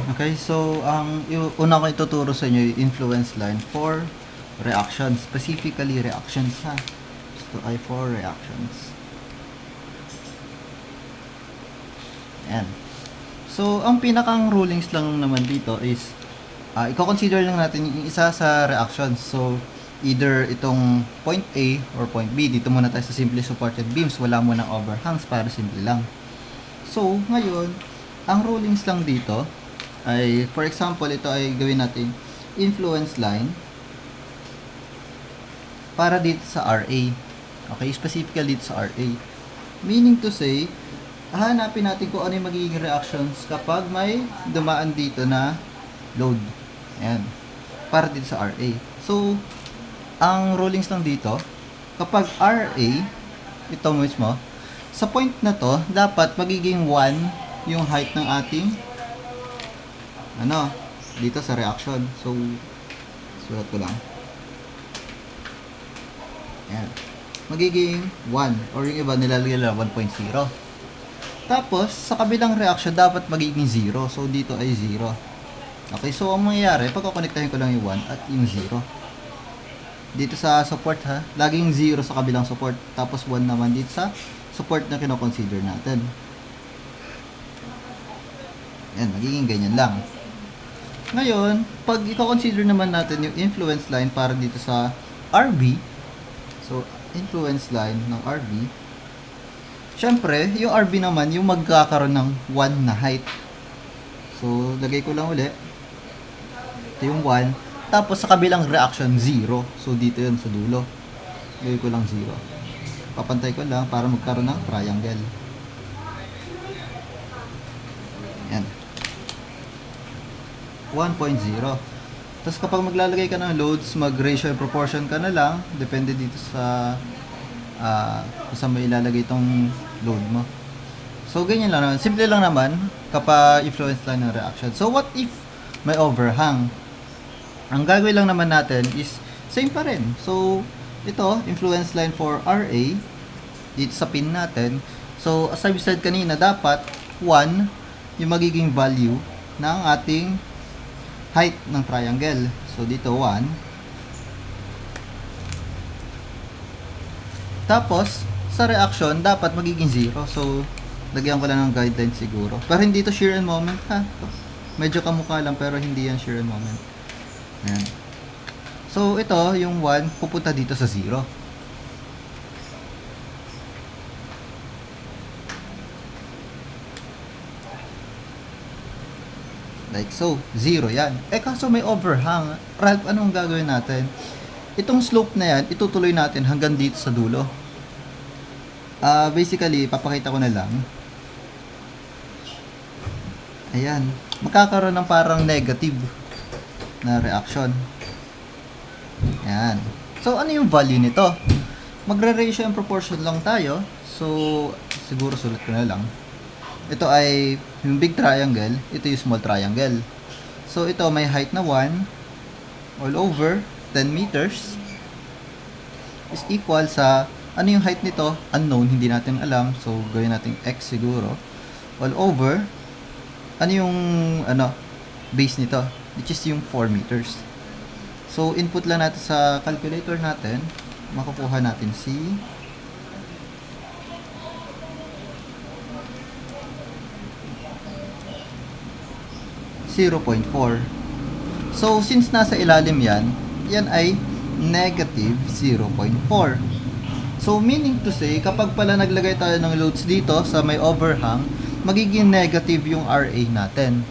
Okay, so ang una ko ituturo sa inyo yung influence line for reactions, specifically reactions ha. Ito ay for reactions. Ayan. So, ang pinakang rulings lang naman dito is i-consider lang natin yung isa sa reactions. So, either itong point A or point B. Dito muna tayo sa simply supported beams. Wala munang overhangs para simple lang. So, ngayon, ang rulings lang dito ay, for example, ito ay gawin natin influence line para dito sa RA. Okay, specifically dito sa RA. Meaning to say, hahanapin natin kung ano yung magiging reactions kapag may dumaan dito na load. Ayan. Para dito sa RA. So, ang rulings lang dito, kapag RA, ito mismo, sa point na to, dapat magiging 1 yung height ng ating dito sa reaction. So, sulat ko lang. Ayan. Magiging 1 or yung iba nilalagay nila 1.0. Tapos, sa kabilang reaction, dapat magiging 0. So, dito ay 0. Okay, so ang mangyayari, pagkakonektahin ko lang yung 1 at yung 0. Dito sa support ha, laging 0 sa kabilang support. Tapos 1 naman dito sa support na kino-consider natin. Ayan, magiging ganyan lang. Ngayon, pag i-consider naman natin yung influence line para dito sa RB, so, influence line ng RB, syempre, yung RB naman, yung magkakaroon ng 1 na height. So, lagay ko lang uli. Ito yung 1. Tapos, sa kabilang reaction, 0. So, dito yun sa dulo. Lagay ko lang 0. Papantay ko lang para magkaroon ng triangle. Yan. 1.0. Tapos kapag maglalagay ka ng loads, mag-ratio and proportion ka na lang. Depende dito sa kung saan mo ilalagay itong load mo. So, ganyan lang naman. Simple lang naman kapag influence lang ng reaction. So, what if may overhang? Ang gagawin lang naman natin is same pa rin. So, ito, influence line for RA dito sa pin natin. So, as I've said kanina, dapat 1 yung magiging value ng ating height ng triangle. So, dito 1. Tapos, sa reaction, dapat magiging 0. So, lagyan ko lang ng guideline siguro. Pero hindi to shear and moment ha. Medyo kamukha lang pero hindi yan shear and moment. Ayan. So, ito, yung 1, pupunta dito sa 0. Like so, 0 yan. Kaso may overhang. Ralph, anong gagawin natin? Itong slope na yan, itutuloy natin hanggang dito sa dulo. Basically, papakita ko na lang. Ayan. Magkakaroon ng parang negative na reaction. Ayan. So, ano yung value nito? Magre-ratio and proportion lang tayo. So, siguro sulat ko na lang. Ito ay yung big triangle. Ito yung small triangle. So, ito may height na 1 all over 10 meters is equal sa ano yung height nito? Unknown, hindi natin alam. So, gawin natin x siguro. All over ano yung base nito? Which is yung 4 meters. So, input lang natin sa calculator natin. Makukuha natin si 0.4. So, since nasa ilalim yan, yan ay negative 0.4. So, meaning to say, kapag pala naglagay tayo ng loads dito sa may overhang, magiging negative yung RA natin.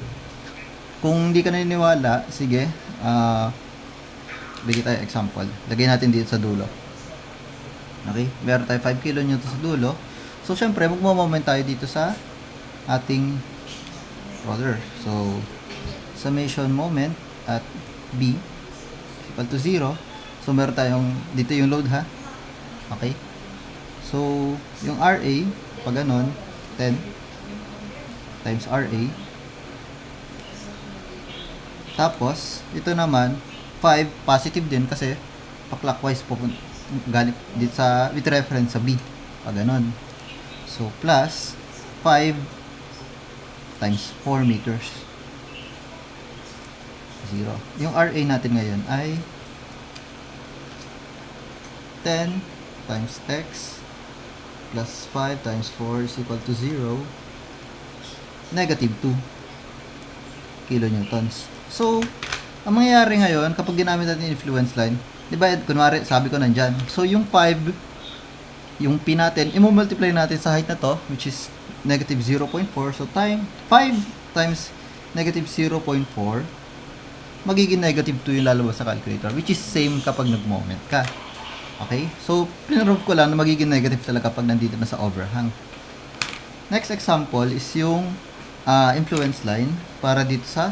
Kung hindi ka naniniwala, sige, bigay tayo example. Lagay natin dito sa dulo. Okay? Meron tayo 5 kN sa dulo. So, syempre, magmo-moment tayo dito sa ating roller. So, summation moment at B equal to 0. So, meron tayong, dito yung load ha. Okay? So, yung RA, pag ganon, 10 times RA. Tapos, ito naman, 5, positive din kasi pa-clockwise po galit dito sa, with reference sa B. Pag ganon. So, plus 5 times 4 meters. Yung RA natin ngayon ay 10 times x plus 5 times 4 is equal to 0, negative 2 kilonewtons. So, ang mangyayari ngayon, kapag ginamit natin yung influence line, di ba, kunwari, sabi ko nandyan. So, yung 5, yung P natin, i-multiply natin sa height na to, which is negative 0.4. So, 5 times negative 0.4, magiging negative 2 yung lalabas sa calculator, which is same kapag nag-moment ka. Okay? So, pinrove ko lang na magiging negative talaga pag nandito na sa overhang. Next example is yung influence line para dito sa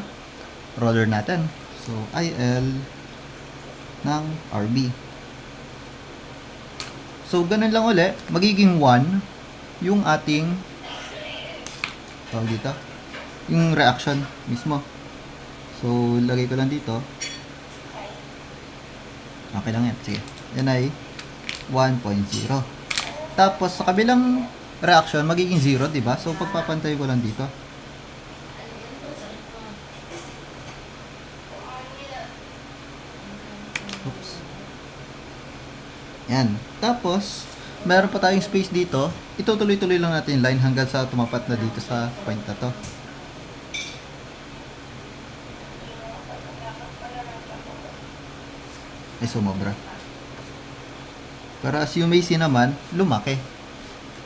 roller natin. So, IL ng RB. So, ganun lang uli. Magiging 1 yung ating tawag dito, yung reaction mismo. So, lagay ko lang dito. Okay lang yan. Sige. Yan ay 1.0. Tapos, sa kabilang reaction, magiging 0, diba? So, pagpapantay ko lang dito. Oops. Yan. Tapos, meron pa tayong space dito. Itutuloy-tuloy lang natin yung line hanggang sa tumapat na dito sa point na to. Ay, sumobra. Pero as you may see naman, lumaki.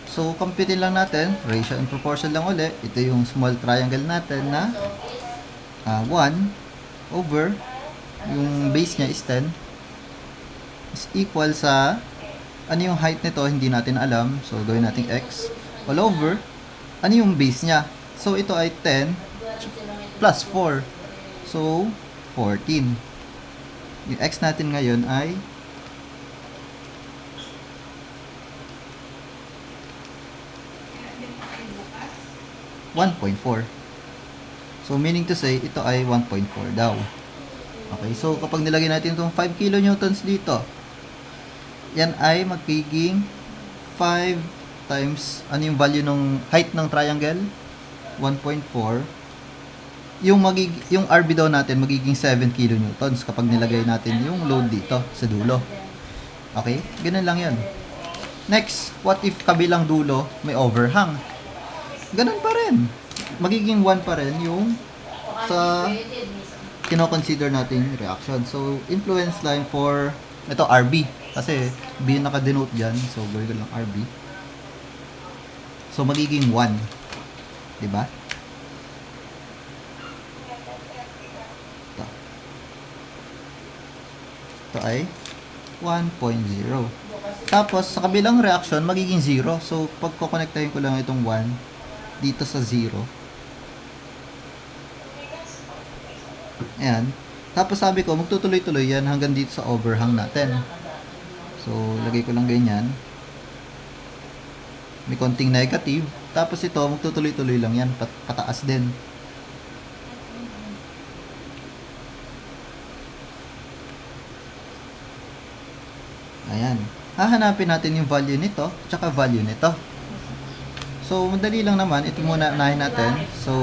So, computein lang natin. Ratio and proportion lang uli. Ito yung small triangle natin na 1 over yung base niya is 10 is equal sa ano yung height nito, hindi natin alam. So, gawin natin x all over ano yung base niya. So, ito ay 10 plus 4. So, 14. Yung x natin ngayon ay 1.4. So, meaning to say, ito ay 1.4 daw. Okay, so kapag nilagay natin itong 5 kilonewtons dito, yan ay magiging 5 times, ano yung value ng height ng triangle? 1.4. Yung RB daw natin, magiging 7 kilonewtons kapag nilagay natin yung load dito sa dulo. Okay, ganun lang yan. Next, what if kabilang dulo may overhang? Ganun pa rin. Magiging 1 pa rin yung sa kino-consider natin reaction. So, influence line for ito RB. Kasi B yung naka-denote dyan. So, gawin ko lang RB. So, magiging 1. Diba? Ito. Ito ay 1.0. Tapos, sa kabilang reaction, magiging 0. So, pagko-connectahin ko lang itong 1 dito sa 0. Ayan. Tapos sabi ko, magtutuloy-tuloy yan hanggang dito sa overhang natin. So, lagay ko lang ganyan. May konting negative. Tapos ito, magtutuloy-tuloy lang yan. Pataas din. Ayan. Hahanapin natin yung value nito, tsaka value nito. So, madali lang naman. Ito muna unahin natin. So,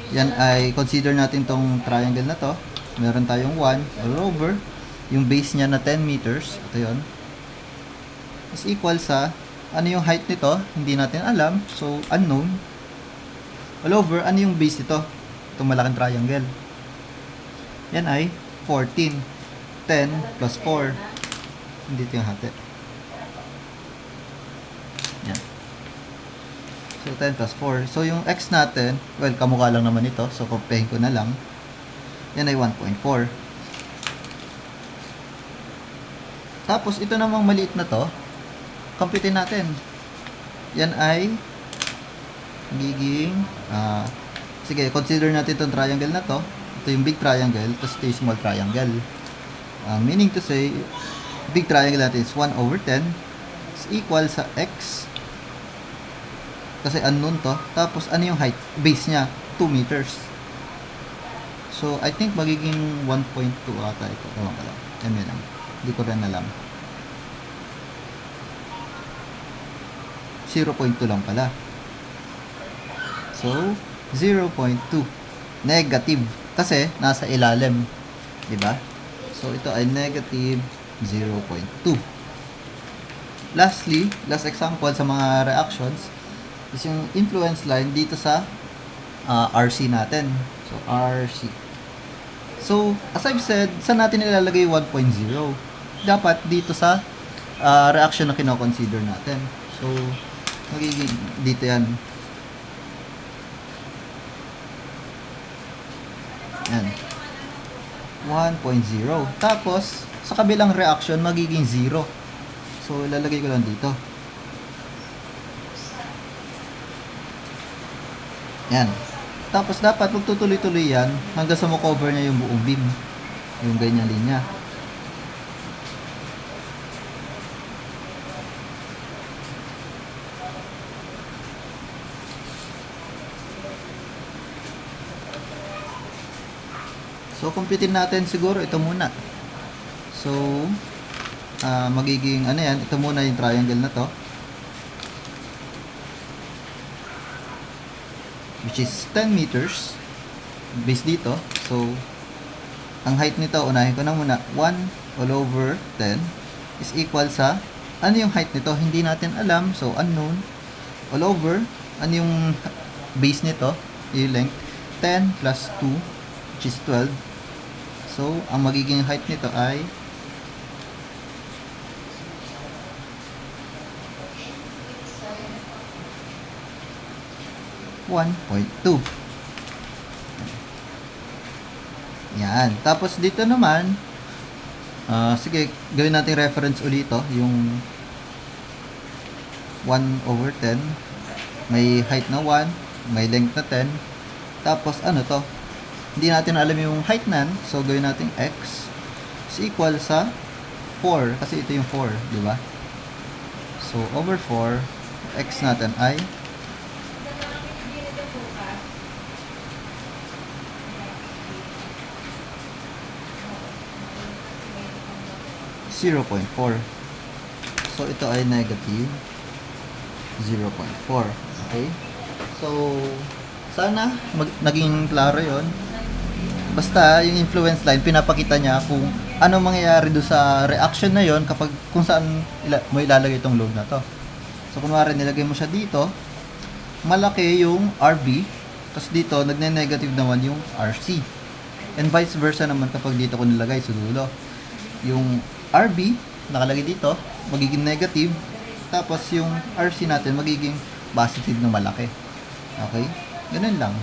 yan ay consider natin tong triangle na to. Meron tayong 1 all over. Yung base niya na 10 meters. Ito yun. Is equal sa ano yung height nito. Hindi natin alam. So, unknown. All over. Ano yung base nito? Itong malaking triangle. Yan ay 14. 10 plus 4. Hindi ito yung hati. Yan. So, 10 plus 4. So, yung x natin, well, kamukha lang naman ito. So, copyahin ko na lang. Yan ay 1.4. Tapos, ito namang maliit na to, computein natin. Yan ay magiging, sige, consider natin itong triangle na to. Ito yung big triangle, tapos ito yung small triangle. Meaning to say, big triangle natin is 1 over 10 is equal sa x. Kasi unknown to. Tapos, ano yung height? Base niya, 2 meters. So, I think magiging 1.2 ata ito. Ewan ka lang. Yan lang. Hindi ko rin alam. 0.2 lang pala. So, 0.2. Negative. Kasi nasa ilalim, 'di ba? So ito ay negative 0.2. Lastly, last example sa mga reactions is yung influence line dito sa RC natin. So RC. So, as I've said, saan natin ilalagay 1.0? Dapat dito sa reaction na kino-consider natin. So, magiging dito yan. Yan. 1.0. Tapos, sa kabilang reaction, magiging 0. So, ilalagay ko lang dito. Yan. Tapos, dapat magtutuloy-tuloy yan hanggang sa makover niya yung buong beam. Yung ganyan linya. So, kumpitin natin siguro ito muna. So, magiging, ano yan, ito muna yung triangle na to. Which is 10 meters. Base dito. So, ang height nito, unahin ko na muna, 1 all over 10 is equal sa, ano yung height nito? Hindi natin alam. So, unknown. All over, ano yung base nito? Yung length. 10 plus 2, which is 12. So, ang magiging height nito ay 1.2. Yan. Tapos dito naman, sige, gawin natin reference ulit ito, yung 1 over 10. May height na 1, may length na 10. Tapos ano to? Hindi natin alam yung height nan, so gawin natin x is equal sa 4, kasi ito yung 4, di ba? So, over 4, x natin ay 0.4. So, ito ay negative 0.4. Okay? So, sana naging klaro yon. Basta, yung influence line, pinapakita niya kung ano mangyayari do sa reaction na yon kapag kung saan mo ilalagay itong load na to. So, kunwari, nilagay mo siya dito, malaki yung RB, tapos dito, nagne-negative naman yung RC. And vice versa naman kapag dito ko nilagay sa dulo. Yung RB, nakalagay dito, magiging negative, tapos yung RC natin magiging positive na malaki. Okay? Ganun lang.